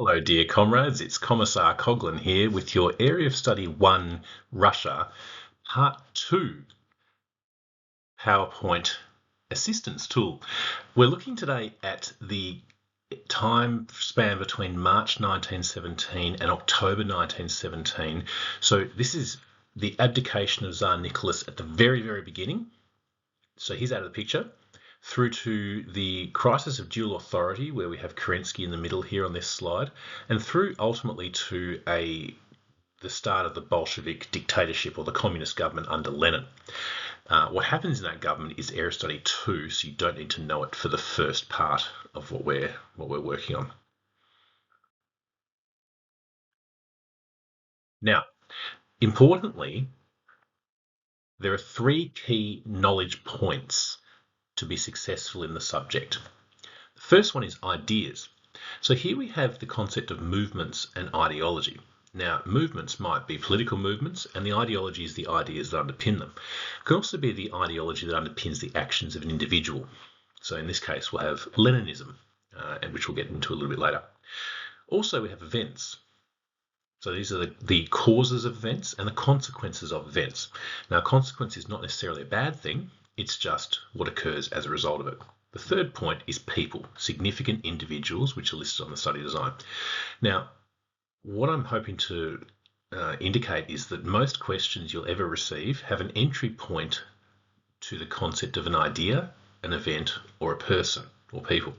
Hello, dear comrades. It's Commissar Coghlan here with your Area of Study 1 Russia, Part 2 PowerPoint Assistance Tool. We're looking today at the time span between March 1917 and October 1917. So this is the abdication of Tsar Nicholas at the very, very beginning. So he's out of the picture, through to the crisis of dual authority, where we have Kerensky in the middle here on this slide, and through ultimately to the start of the Bolshevik dictatorship or the communist government under Lenin. What happens in that government is Area Study 2, so you don't need to know it for the first part of what we're working on. Now, importantly, there are three key knowledge points to be successful in the subject. The first one is ideas. So here we have the concept of movements and ideology. Now, movements might be political movements, and the ideology is the ideas that underpin them. It can also be the ideology that underpins the actions of an individual. So in this case, we'll have Leninism, and which we'll get into a little bit later. Also, we have events. So these are the causes of events and the consequences of events. Now, consequence is not necessarily a bad thing. It's just what occurs as a result of it. The third point is people, significant individuals, which are listed on the study design. Now, what I'm hoping to indicate is that most questions you'll ever receive have an entry point to the concept of an idea, an event, or a person or people.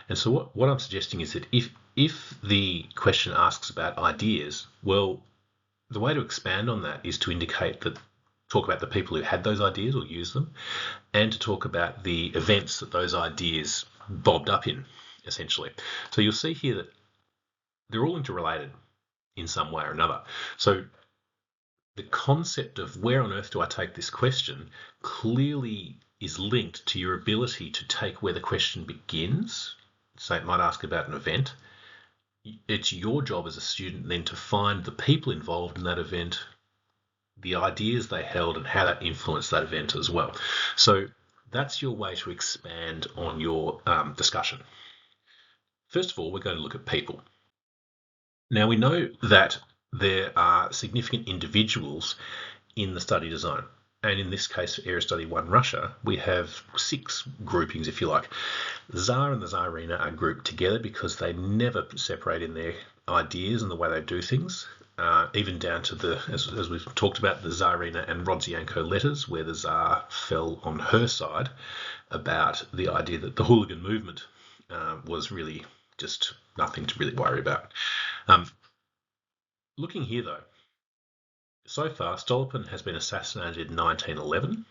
And so what I'm suggesting is that if the question asks about ideas, well, the way to expand on that is to talk about the people who had those ideas or used them, and to talk about the events that those ideas bobbed up in, essentially. So you'll see here that they're all interrelated in some way or another. So the concept of where on earth do I take this question clearly is linked to your ability to take where the question begins. So it might ask about an event. It's your job as a student then to find the people involved in that event, the ideas they held, and how that influenced that event as well. So that's your way to expand on your discussion. First of all, we're going to look at people. Now, we know that there are significant individuals in the study design. And in this case, for Area Study 1 Russia, we have 6 groupings, if you like. The Tsar and the Tsarina are grouped together because they never separate in their ideas and the way they do things, even down to as we've talked about, the Tsarina and Rodzianko letters, where the Tsar fell on her side about the idea that the hooligan movement was really just nothing to really worry about. Looking here, though, so far, Stolypin has been assassinated in 1911,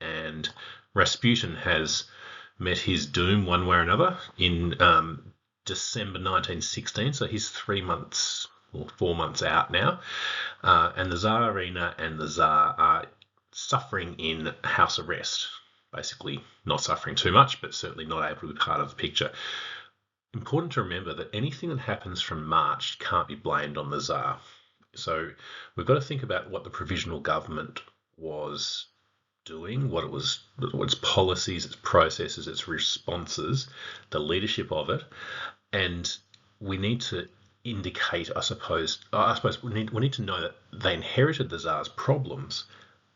and Rasputin has met his doom one way or another in December 1916, so he's 3 months or 4 months out now, and the Tsarina and the Tsar are suffering in house arrest, basically not suffering too much, but certainly not able to be part of the picture. Important to remember that anything that happens from March can't be blamed on the Tsar. So we've got to think about what the provisional government was doing, what its policies, its processes, its responses, the leadership of it, and we need to indicate, I suppose we need to know that they inherited the Tsar's problems,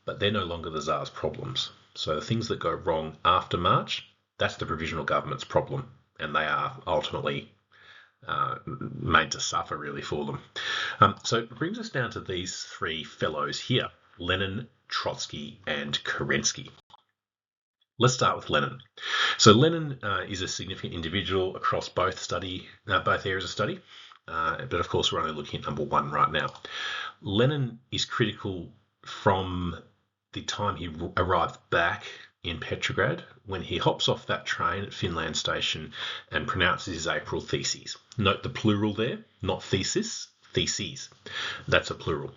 but they're no longer the Tsar's problems. So the things that go wrong after March, that's the provisional government's problem, and they are ultimately made to suffer really for them. So it brings us down to these 3 fellows here, Lenin, Trotsky, and Kerensky. Let's start with Lenin. So Lenin is a significant individual across both areas of study, but of course we're only looking at number 1 right now. Lenin is critical from the time he arrived back in Petrograd, when he hops off that train at Finland Station and pronounces his April theses. Note the plural there, not thesis, theses. That's a plural.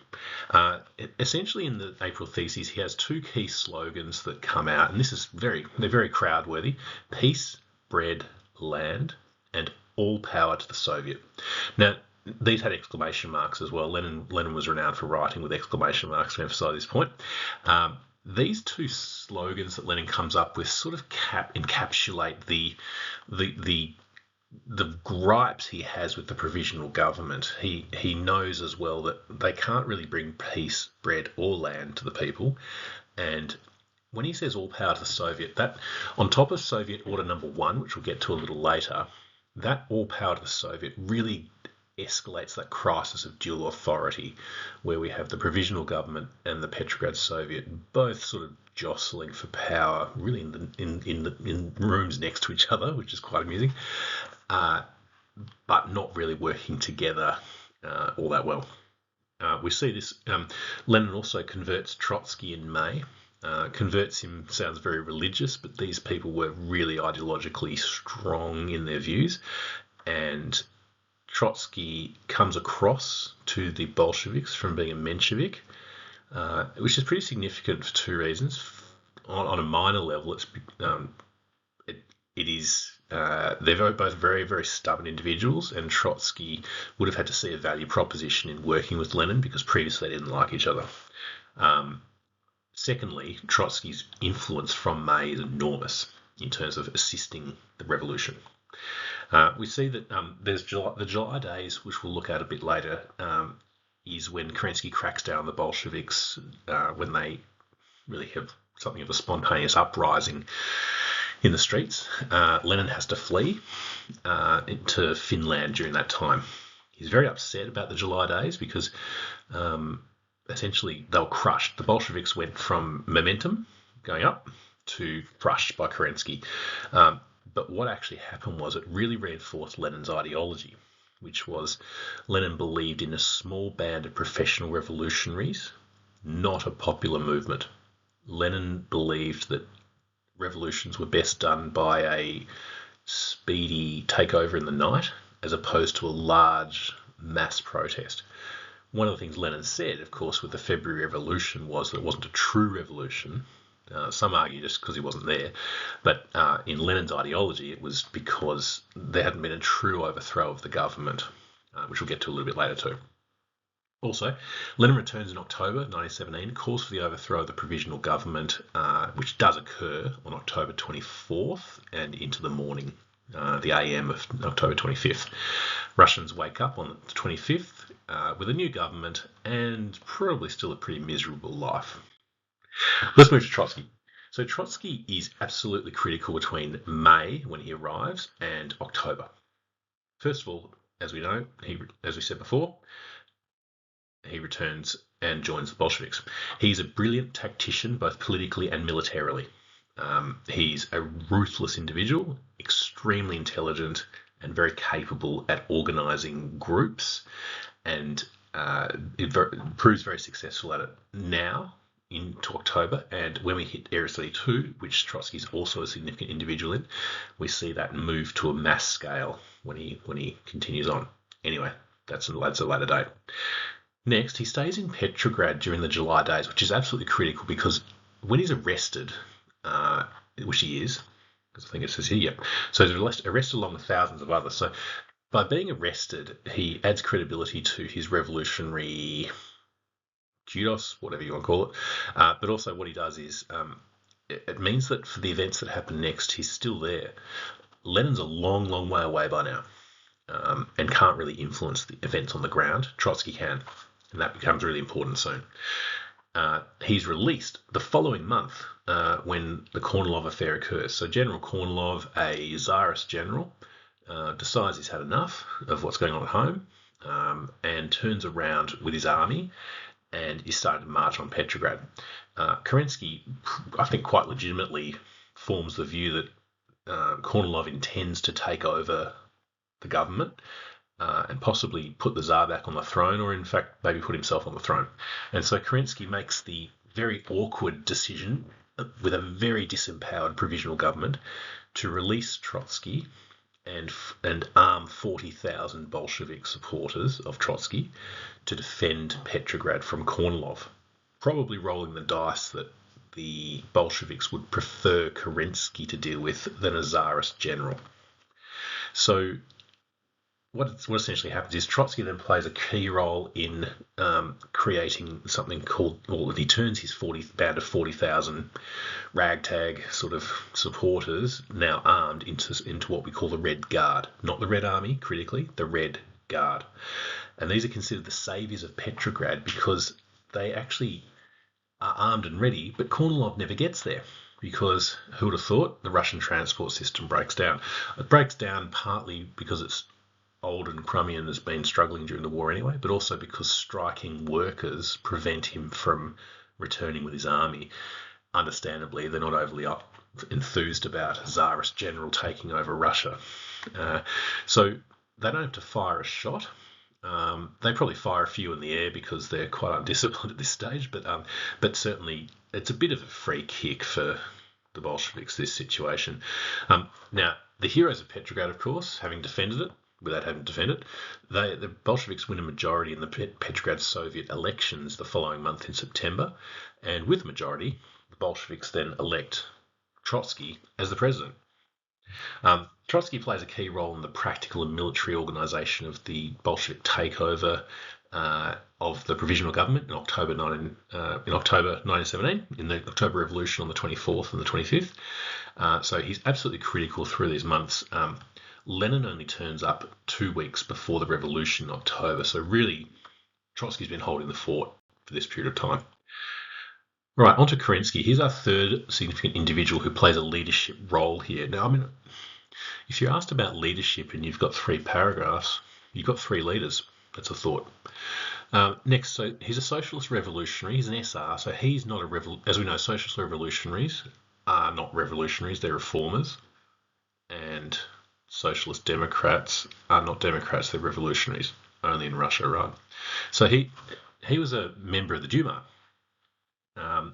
Essentially, in the April theses, he has 2 key slogans that come out, and they're very crowd-worthy: peace, bread, land, and all power to the Soviet. Now, these had exclamation marks as well. Lenin was renowned for writing with exclamation marks to emphasise this point. These 2 slogans that Lenin comes up with sort of encapsulate the the gripes he has with the provisional government, he knows as well that they can't really bring peace, bread, or land to the people. And when he says all power to the Soviet, that on top of Soviet Order Number One, which we'll get to a little later, that all power to the Soviet really escalates that crisis of dual authority, where we have the provisional government and the Petrograd Soviet both sort of jostling for power, really in rooms next to each other, which is quite amusing, but not really working together all that well. We see this. Lenin also converts Trotsky in May. Converts him sounds very religious, but these people were really ideologically strong in their views, and Trotsky comes across to the Bolsheviks from being a Menshevik, which is pretty significant for two reasons. On a minor level, they're both very, very stubborn individuals, and Trotsky would have had to see a value proposition in working with Lenin because previously they didn't like each other. Secondly, Trotsky's influence from May is enormous in terms of assisting the revolution. We see that there's the July days, which we'll look at a bit later, is when Kerensky cracks down on the Bolsheviks, when they really have something of a spontaneous uprising in the streets. Lenin has to flee into Finland during that time. He's very upset about the July days because essentially they were crushed. The Bolsheviks went from momentum, going up, to crushed by Kerensky. But what actually happened was it really reinforced Lenin's ideology, which was Lenin believed in a small band of professional revolutionaries, not a popular movement. Lenin believed that revolutions were best done by a speedy takeover in the night as opposed to a large mass protest. One of the things Lenin said, of course, with the February Revolution was that it wasn't a true revolution. Some argue just because he wasn't there, but in Lenin's ideology, it was because there hadn't been a true overthrow of the government, which we'll get to a little bit later too. Also, Lenin returns in October 1917, calls for the overthrow of the provisional government, which does occur on October 24th and into the morning, the AM of October 25th. Russians wake up on the 25th with a new government and probably still a pretty miserable life. Let's move to Trotsky. So Trotsky is absolutely critical between May, when he arrives, and October. First of all, as we know, as we said before, he returns and joins the Bolsheviks. He's a brilliant tactician, both politically and militarily. He's a ruthless individual, extremely intelligent, and very capable at organising groups, and proves very successful at it now into October. And when we hit Era 32, which Trotsky is also a significant individual in, we see that move to a mass scale when he continues on. Anyway, that's a later date. Next, he stays in Petrograd during the July days, which is absolutely critical because when he's arrested, which he is, because I think it says here, yeah. So he's arrested along with thousands of others. So by being arrested, he adds credibility to his revolutionary kudos, whatever you want to call it. But also what he does is it means that for the events that happen next, he's still there. Lenin's a long, long way away by now and can't really influence the events on the ground. Trotsky can, and that becomes really important soon. He's released the following month when the Kornilov affair occurs. So General Kornilov, a Tsarist general, decides he's had enough of what's going on at home and turns around with his army and is starting to march on Petrograd. Kerensky, I think quite legitimately, forms the view that Kornilov intends to take over the government and possibly put the Tsar back on the throne, or in fact maybe put himself on the throne. And so Kerensky makes the very awkward decision with a very disempowered provisional government to release Trotsky and arm 40,000 Bolshevik supporters of Trotsky to defend Petrograd from Kornilov, probably rolling the dice that the Bolsheviks would prefer Kerensky to deal with than a Tsarist general. So what essentially happens is Trotsky then plays a key role in creating something called, well, he turns his band of 40,000 ragtag sort of supporters, now armed, into what we call the Red Guard. Not the Red Army, critically, the Red Guard. And these are considered the saviours of Petrograd because they actually are armed and ready, but Kornilov never gets there because who would have thought the Russian transport system breaks down? It breaks down partly because it's old and crummy and has been struggling during the war anyway, but also because striking workers prevent him from returning with his army. Understandably, they're not overly enthused about a Tsarist general taking over Russia. So they don't have to fire a shot. They probably fire a few in the air because they're quite undisciplined at this stage, but certainly it's a bit of a free kick for the Bolsheviks, this situation. Now, the heroes of Petrograd, of course, having defended it, without having to defend it, the Bolsheviks win a majority in the Petrograd Soviet elections the following month in September, and with a majority, the Bolsheviks then elect Trotsky as the president. Trotsky plays a key role in the practical and military organisation of the Bolshevik takeover of the provisional government in October 1917, in the October Revolution on the 24th and the 25th. So he's absolutely critical through these months. Lenin only turns up 2 weeks before the revolution in October. So really, Trotsky's been holding the fort for this period of time. Right, on to Kerensky. He's our third significant individual who plays a leadership role here. Now, I mean, if you're asked about leadership and you've got 3 paragraphs, you've got 3 leaders. That's a thought. Next, so he's a socialist revolutionary. He's an SR, so he's not as we know, socialist revolutionaries are not revolutionaries, they're reformers. And socialist democrats are not democrats, they're revolutionaries. Only in Russia, right? So he was a member of the Duma.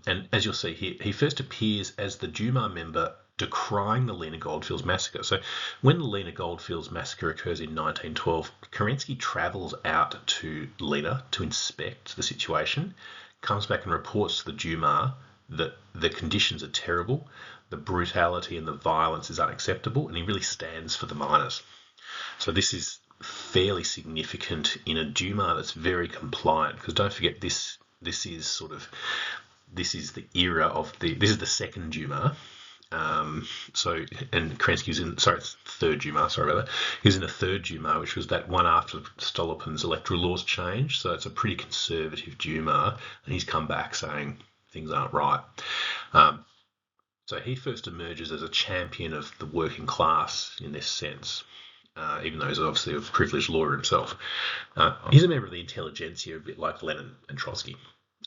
And as you'll see here, he first appears as the Duma member decrying the Lena Goldfields massacre. So when the Lena Goldfields massacre occurs in 1912, Kerensky travels out to Lena to inspect the situation, comes back and reports to the Duma that the conditions are terrible, the brutality and the violence is unacceptable, and he really stands for the miners. So this is fairly significant in a Duma that's very compliant, because don't forget this is the era of this is the second Duma. And Kerensky was in, third Duma, sorry about that. He was in a third Duma, which was that one after Stolypin's electoral laws changed. So it's a pretty conservative Duma, and he's come back saying things aren't right. So he first emerges as a champion of the working class in this sense, even though he's obviously a privileged lawyer himself. He's a member of the intelligentsia, a bit like Lenin and Trotsky.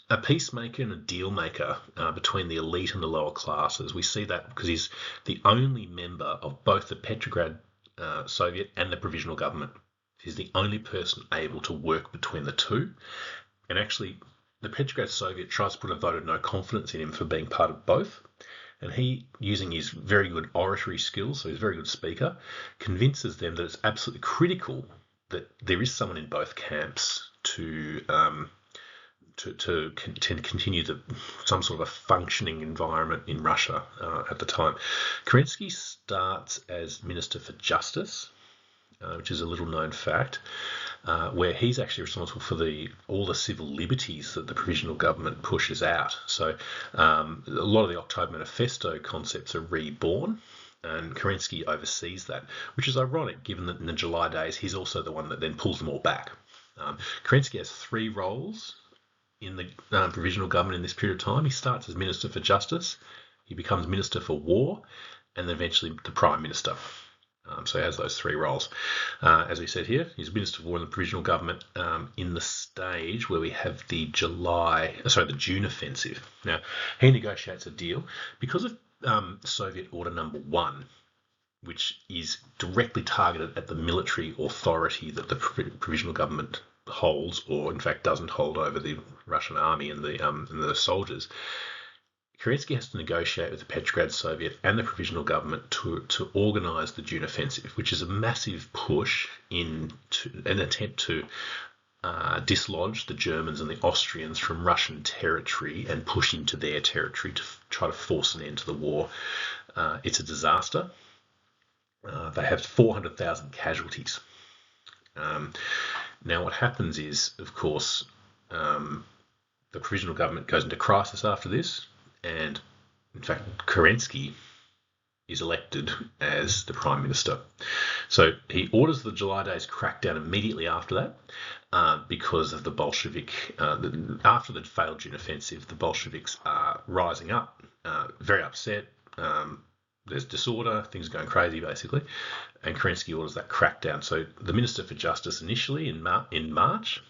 A peacemaker and a deal maker between the elite and the lower classes. We see that because he's the only member of both the Petrograd Soviet and the provisional government. He's the only person able to work between the two. And actually, the Petrograd Soviet tries to put a vote of no confidence in him for being part of both. And he, using his very good oratory skills, so he's a very good speaker, convinces them that it's absolutely critical that there is someone in both camps to continue some sort of a functioning environment in Russia at the time. Kerensky starts as Minister for Justice, which is a little known fact, where he's actually responsible for all the civil liberties that the provisional government pushes out. So a lot of the October Manifesto concepts are reborn, and Kerensky oversees that, which is ironic given that in the July days he's also the one that then pulls them all back. Kerensky has 3 roles in the provisional government in this period of time. He starts as Minister for Justice, he becomes Minister for War, and then eventually the Prime Minister. So he has those 3 roles. As we said here, he's Minister for War in the provisional government in the stage where we have the June offensive. Now, he negotiates a deal because of Soviet Order Number 1, which is directly targeted at the military authority that the provisional government holds, or in fact doesn't hold, over the Russian army and the soldiers. Kerensky has to negotiate with the Petrograd Soviet and the provisional government to organise the June offensive, which is a massive push into an attempt to dislodge the Germans and the Austrians from Russian territory and push into their territory to try to force an end to the war. It's a disaster. They have 400,000 casualties. Now, what happens is, of course, the provisional government goes into crisis after this, and in fact, Kerensky is elected as the Prime Minister. So he orders the July Days crackdown immediately after that because of the Bolshevik, after the failed June offensive, the Bolsheviks are rising up, very upset. There's disorder, things are going crazy basically, and Kerensky orders that crackdown. So the Minister for Justice initially in March,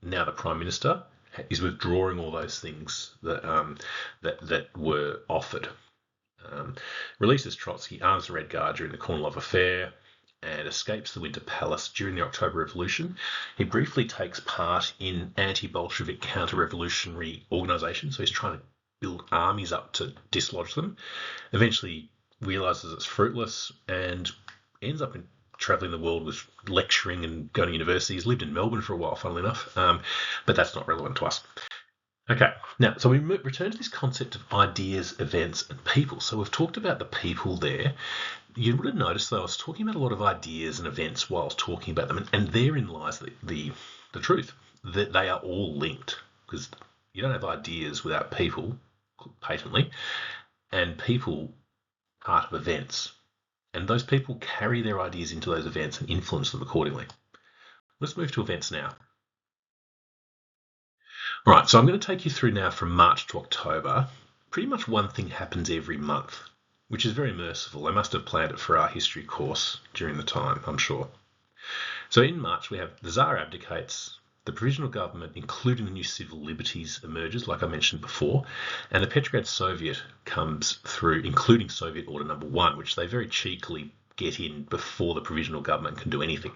now the Prime Minister, is withdrawing all those things that were offered. Releases Trotsky, arms the Red Guard during the Kornilov affair, and escapes the Winter Palace during the October Revolution. He briefly takes part in anti-Bolshevik counter-revolutionary organisations, so he's trying to build armies up to dislodge them. Eventually realises it's fruitless and ends up travelling the world with lecturing and going to universities. Lived in Melbourne for a while, funnily enough, but that's not relevant to us. Okay, now, so we return to this concept of ideas, events, and people. So we've talked about the people there. You would have noticed that I was talking about a lot of ideas and events while I was talking about them, and therein lies the truth, that they are all linked, because you don't have ideas without people, patently, and people part of events. And those people carry their ideas into those events and influence them accordingly. Let's move to events now. All right, so I'm going to take you through now from March to October. Pretty much one thing happens every month, which is very merciful. They must have planned it for our history course during the time, I'm sure. So in March, we have the Tsar abdicates, the provisional government, including the new civil liberties, emerges, like I mentioned before, and the Petrograd Soviet comes through, including Soviet Order Number 1, which they very cheekily get in before the provisional government can do anything.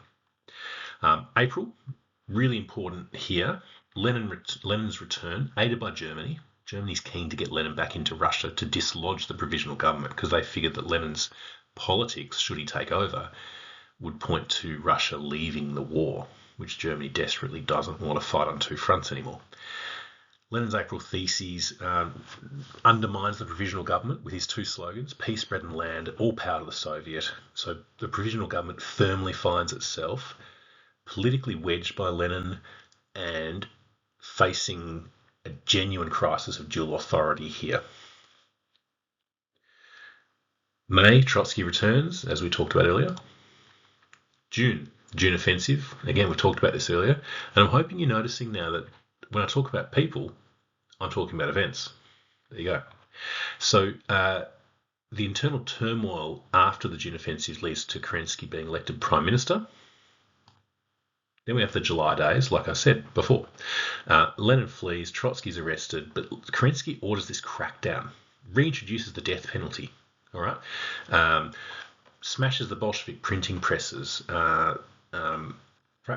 April, really important here, Lenin's return, aided by Germany. Germany's keen to get Lenin back into Russia to dislodge the provisional government because they figured that Lenin's politics, should he take over, would point to Russia leaving the war, which Germany desperately doesn't want to fight on two fronts anymore. Lenin's April theses undermines the provisional government with his two slogans, peace, bread and land, all power to the Soviet. So the provisional government firmly finds itself politically wedged by Lenin and facing a genuine crisis of dual authority here. May, Trotsky returns, as we talked about earlier. June offensive. Again, we've talked about this earlier. And I'm hoping you're noticing now that when I talk about people, I'm talking about events. There you go. So the internal turmoil after the June offensive leads to Kerensky being elected Prime Minister. Then we have the July Days, like I said before. Lenin flees, Trotsky's arrested, but Kerensky orders this crackdown, reintroduces the death penalty, all right? Smashes the Bolshevik printing presses,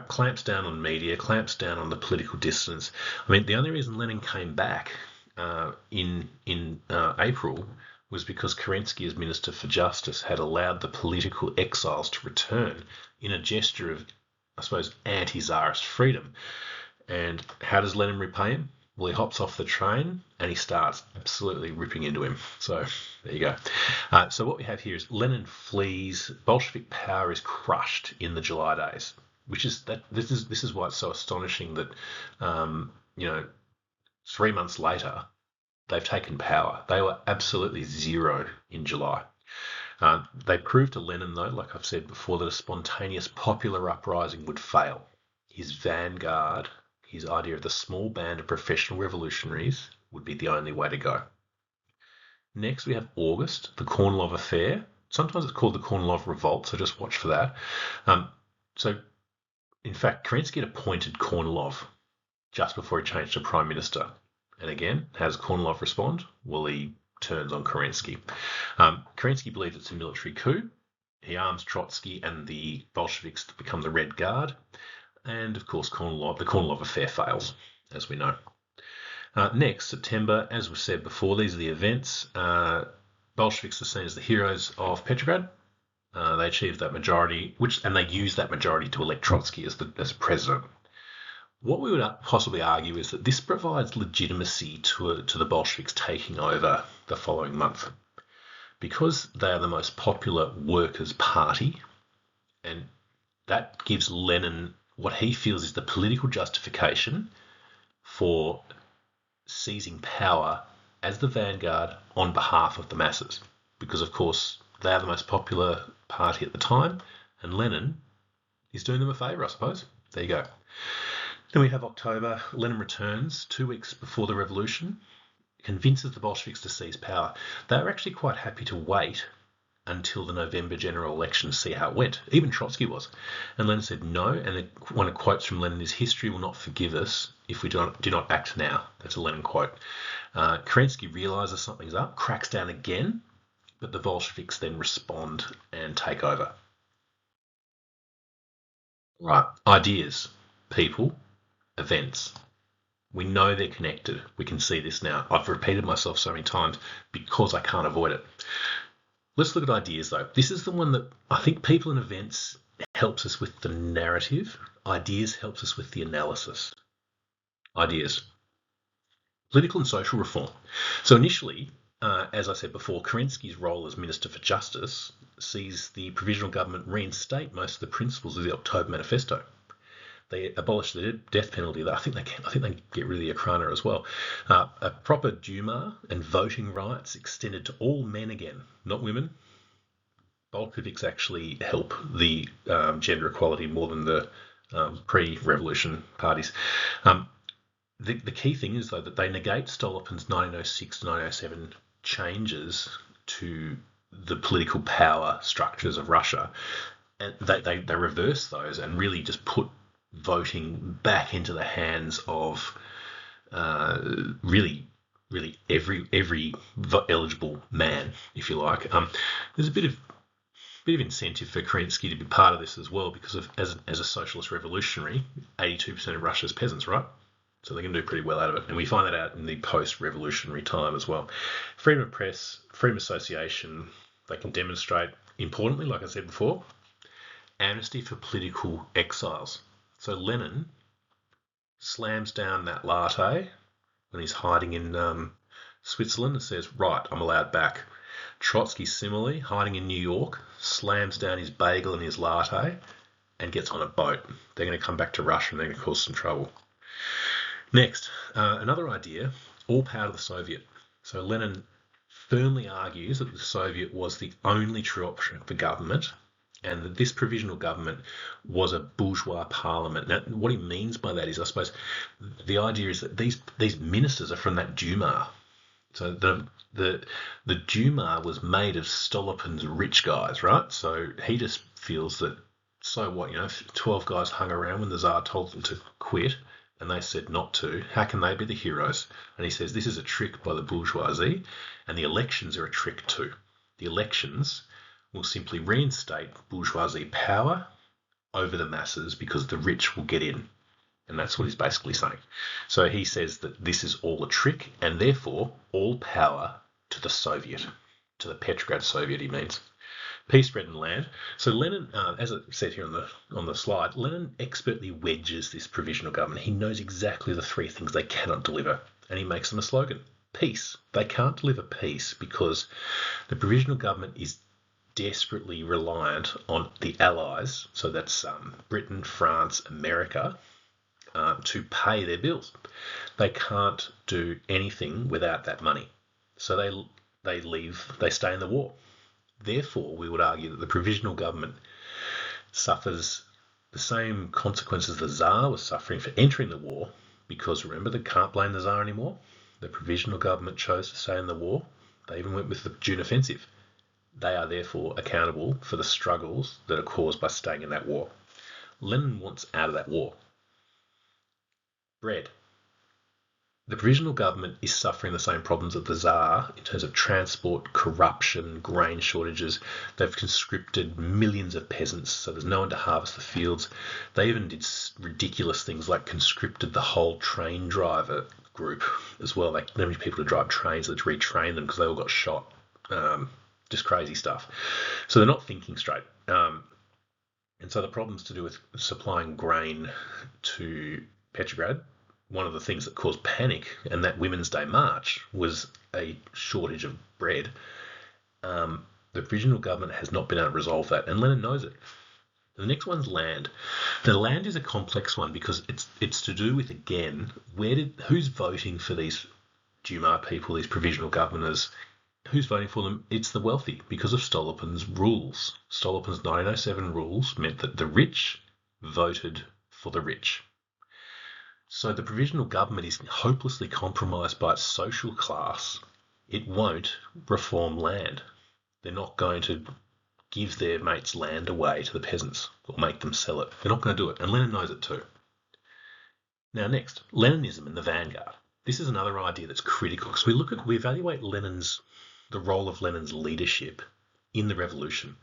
clamps down on media, clamps down on the political dissidents. I mean, the only reason Lenin came back in April was because Kerensky, as Minister for Justice, had allowed the political exiles to return in a gesture of, I suppose, anti-Tsarist freedom. And how does Lenin repay him? Well, he hops off the train and he starts absolutely ripping into him. So there you go. So what we have here is Lenin flees. Bolshevik power is crushed in the July Days, which is that. This is why it's so astonishing that 3 months later they've taken power. They were absolutely zero in July. They proved to Lenin, though, like I've said before, that a spontaneous popular uprising would fail. His vanguard, his idea of the small band of professional revolutionaries, would be the only way to go. Next, we have August, the Kornilov affair. Sometimes it's called the Kornilov Revolt, so just watch for that. So, in fact, Kerensky had appointed Kornilov just before he changed to Prime Minister. And again, how does Kornilov respond? Well, he turns on Kerensky. Kerensky believes it's a military coup. He arms Trotsky and the Bolsheviks to become the Red Guard. And of course, the Kornilov affair fails, as we know. Next, September, as we said before, these are the events. Bolsheviks are seen as the heroes of Petrograd. They achieved that majority, and they used that majority to elect Trotsky as president. What we would possibly argue is that this provides legitimacy to the Bolsheviks taking over the following month. Because they are the most popular workers' party, and that gives Lenin what he feels is the political justification for seizing power as the vanguard on behalf of the masses. Because, of course, they are the most popular party at the time, and Lenin is doing them a favour, I suppose. There you go. Then we have October. Lenin returns 2 weeks before the revolution, convinces the Bolsheviks to seize power. They were actually quite happy to wait until the November general election to see how it went. Even Trotsky was. And Lenin said no, and one of the quotes from Lenin is, "History will not forgive us if we do not act now." That's a Lenin quote. Kerensky realises something's up, cracks down again, but the Bolsheviks then respond and take over. Right, ideas, people, events. We know they're connected. We can see this now. I've repeated myself so many times because I can't avoid it. Let's look at ideas, though. This is the one that I think people and events helps us with the narrative. Ideas helps us with the analysis. Ideas. Political and social reform. So initially, as I said before, Kerensky's role as Minister for Justice sees the provisional government reinstate most of the principles of the October Manifesto. They abolish the death penalty. I think they get rid of the Okhrana as well. A proper Duma and voting rights extended to all men again, not women. Bolsheviks actually help the gender equality more than the pre-revolution parties. The key thing is, though, that they negate Stolypin's 1906 to 1907 changes to the political power structures of Russia, and they reverse those and really just put voting back into the hands of really every eligible man, if you like. There's a bit of incentive for Kerensky to be part of this as well, because as a socialist revolutionary, 82% of Russia's peasants, right? So they can do pretty well out of it. And we find that out in the post-revolutionary time as well. Freedom of press, freedom of association, they can demonstrate. Importantly, like I said before, amnesty for political exiles. So Lenin slams down that latte when he's hiding in Switzerland and says, right, I'm allowed back. Trotsky, similarly, hiding in New York, slams down his bagel and his latte and gets on a boat. They're going to come back to Russia and they're going to cause some trouble. Next, another idea, all power to the Soviet. So Lenin firmly argues that the Soviet was the only true option for government, and that this provisional government was a bourgeois parliament. Now, what he means by that is, I suppose, the idea is that these ministers are from that Duma. So the Duma was made of Stolypin's rich guys, right? So he just feels that, so what, 12 guys hung around when the Tsar told them to quit, and they said not to. How can they be the heroes? And he says this is a trick by the bourgeoisie, and the elections are a trick too. The elections will simply reinstate bourgeoisie power over the masses because the rich will get in. And that's what he's basically saying. So he says that this is all a trick, and therefore all power to the Soviet, to the Petrograd Soviet, he means. Peace, bread and land. So Lenin, as it said here on the slide, Lenin expertly wedges this provisional government. He knows exactly the 3 things they cannot deliver, and he makes them a slogan. Peace. They can't deliver peace because the provisional government is desperately reliant on the Allies, so that's Britain, France, America, to pay their bills. They can't do anything without that money. So they stay in the war. Therefore, we would argue that the provisional government suffers the same consequences the Tsar was suffering for entering the war, because remember, they can't blame the Tsar anymore. The provisional government chose to stay in the war. They even went with the June offensive. They are therefore accountable for the struggles that are caused by staying in that war. Lenin wants out of that war. Bread. The provisional government is suffering the same problems of the Tsar in terms of transport, corruption, grain shortages. They've conscripted millions of peasants, so there's no one to harvest the fields. They even did ridiculous things like conscripted the whole train driver group as well. Like, no many people to drive trains, let's retrain them because they all got shot. Just crazy stuff. So they're not thinking straight. And so the problems to do with supplying grain to Petrograd, one of the things that caused panic and that Women's Day March was a shortage of bread. The provisional government has not been able to resolve that, and Lenin knows it. The next one's land. The land is a complex one because it's to do with, again, who's voting for these Duma people, these provisional governors? Who's voting for them? It's the wealthy, because of Stolypin's rules. Stolypin's 1907 rules meant that the rich voted for the rich. So the provisional government is hopelessly compromised by its social class. It won't reform land. They're not going to give their mates' land away to the peasants or make them sell it. They're not going to do it, and Lenin knows it too. Now next, Leninism and the vanguard. This is another idea that's critical because we evaluate the role of Lenin's leadership in the revolution.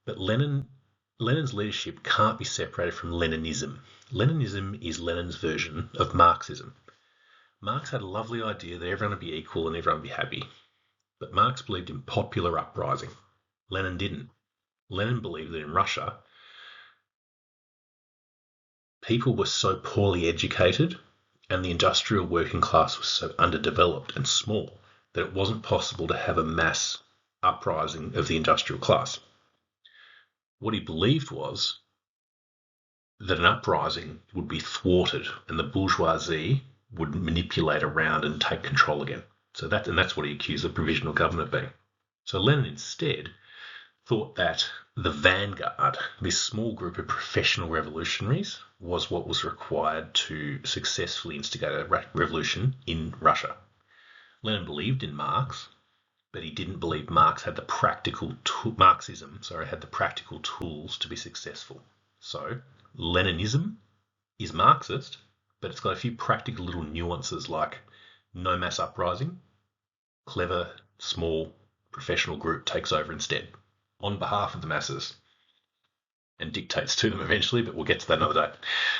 But Lenin's leadership can't be separated from Leninism. Leninism is Lenin's version of Marxism. Marx had a lovely idea that everyone would be equal and everyone would be happy. But Marx believed in popular uprising. Lenin didn't. Lenin believed that in Russia, people were so poorly educated and the industrial working class was so underdeveloped and small that it wasn't possible to have a mass uprising of the industrial class. What he believed was that an uprising would be thwarted and the bourgeoisie would manipulate around and take control again. So that's what he accused the provisional government of being. So Lenin instead thought that the vanguard, this small group of professional revolutionaries, was what was required to successfully instigate a revolution in Russia. Lenin believed in Marx, but he didn't believe Marxism had the practical tools to be successful. So Leninism is Marxist, but it's got a few practical little nuances like no mass uprising, clever, small, professional group takes over instead on behalf of the masses and dictates to them eventually, but we'll get to that another day.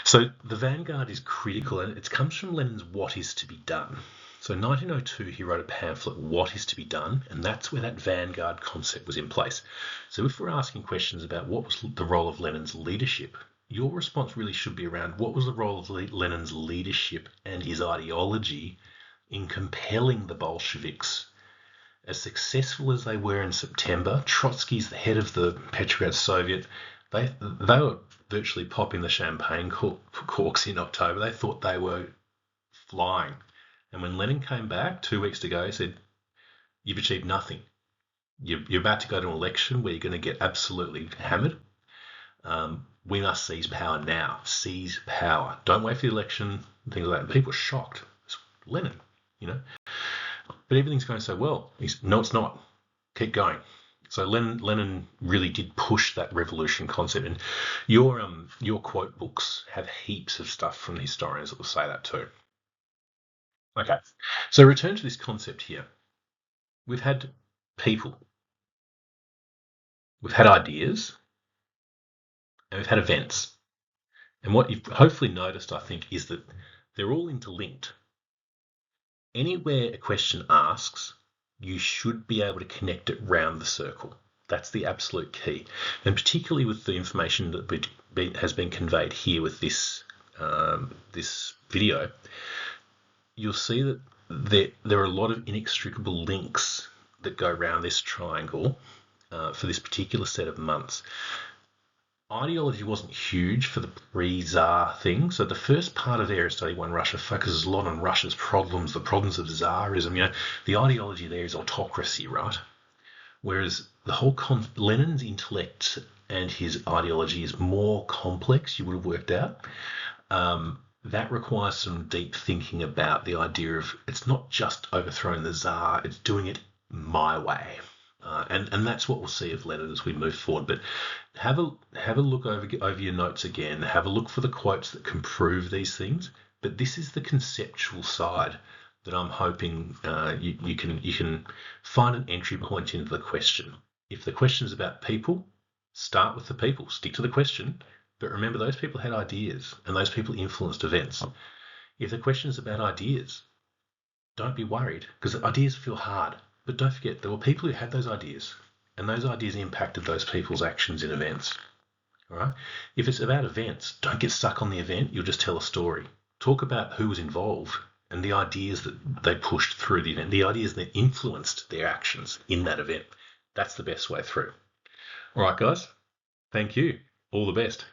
So the vanguard is critical, and it comes from Lenin's What Is to Be Done. So in 1902, he wrote a pamphlet, What Is to Be Done, and that's where that vanguard concept was in place. So if we're asking questions about what was the role of Lenin's leadership, your response really should be around what was the role of Lenin's leadership and his ideology in compelling the Bolsheviks. As successful as they were in September, Trotsky's the head of the Petrograd Soviet. They were virtually popping the champagne corks in October. They thought they were flying. And when Lenin came back 2 weeks to go, he said, you've achieved nothing. You're about to go to an election where you're going to get absolutely hammered. We must seize power now. Seize power. Don't wait for the election, things like that. And people were shocked. It's Lenin, But everything's going so well. No, it's not. Keep going. So Lenin really did push that revolution concept. And your quote books have heaps of stuff from the historians that will say that too. Okay. So return to this concept here. We've had people. We've had ideas. And we've had events. And what you've hopefully noticed, I think, is that they're all interlinked. Anywhere a question asks, you should be able to connect it round the circle. That's the absolute key. And particularly with the information that has been conveyed here with this video, you'll see that there are a lot of inextricable links that go around this triangle for this particular set of months. Ideology wasn't huge for the pre-Tsar thing. So the first part of Area Study 1 Russia focuses a lot on Russia's problems, the problems of Tsarism. The ideology there is autocracy, right? Whereas the whole Lenin's intellect and his ideology is more complex, you would have worked out. That requires some deep thinking about the idea of it's not just overthrowing the Tsar, it's doing it my way. And that's what we'll see of Lenin as we move forward. But have a look over your notes again. Have a look for the quotes that can prove these things. But this is the conceptual side that I'm hoping you can find an entry point into the question. If the question is about people, start with the people. Stick to the question. But remember, those people had ideas, and those people influenced events. If the question is about ideas, don't be worried, because ideas feel hard. But don't forget, there were people who had those ideas, and those ideas impacted those people's actions in events. All right? If it's about events, don't get stuck on the event. You'll just tell a story. Talk about who was involved and the ideas that they pushed through the event, the ideas that influenced their actions in that event. That's the best way through. All right, guys. Thank you. All the best.